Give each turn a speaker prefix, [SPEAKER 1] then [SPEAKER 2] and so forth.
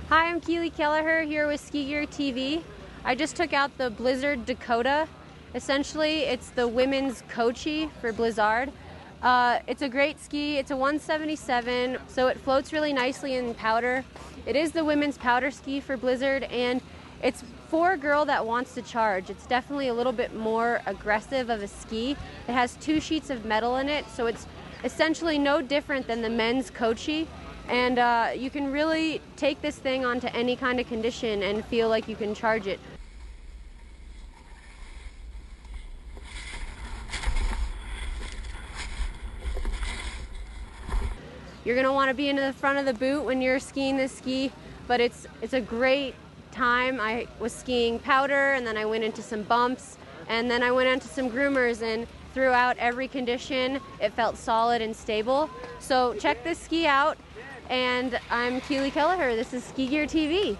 [SPEAKER 1] Hi, I'm Keely Kelleher here with Ski Gear TV. I just took out the Blizzard Dakota. Essentially, it's the women's Kochi for Blizzard. It's a great ski. It's a 177, so it floats really nicely in powder. It is the women's powder ski for Blizzard, and it's for a girl that wants to charge. It's definitely a little bit more aggressive of a ski. It has 2 sheets of metal in it, so it's essentially no different than the men's Kochi. And you can really take this thing onto any kind of condition and feel like you can charge it. You're going to want to be into the front of the boot when you're skiing this ski, but it's a great time. I was skiing powder, and then I went into some bumps, and then I went into some groomers, and throughout every condition it felt solid and stable. So check this ski out. And I'm Keely Kelleher. This is Ski Gear TV.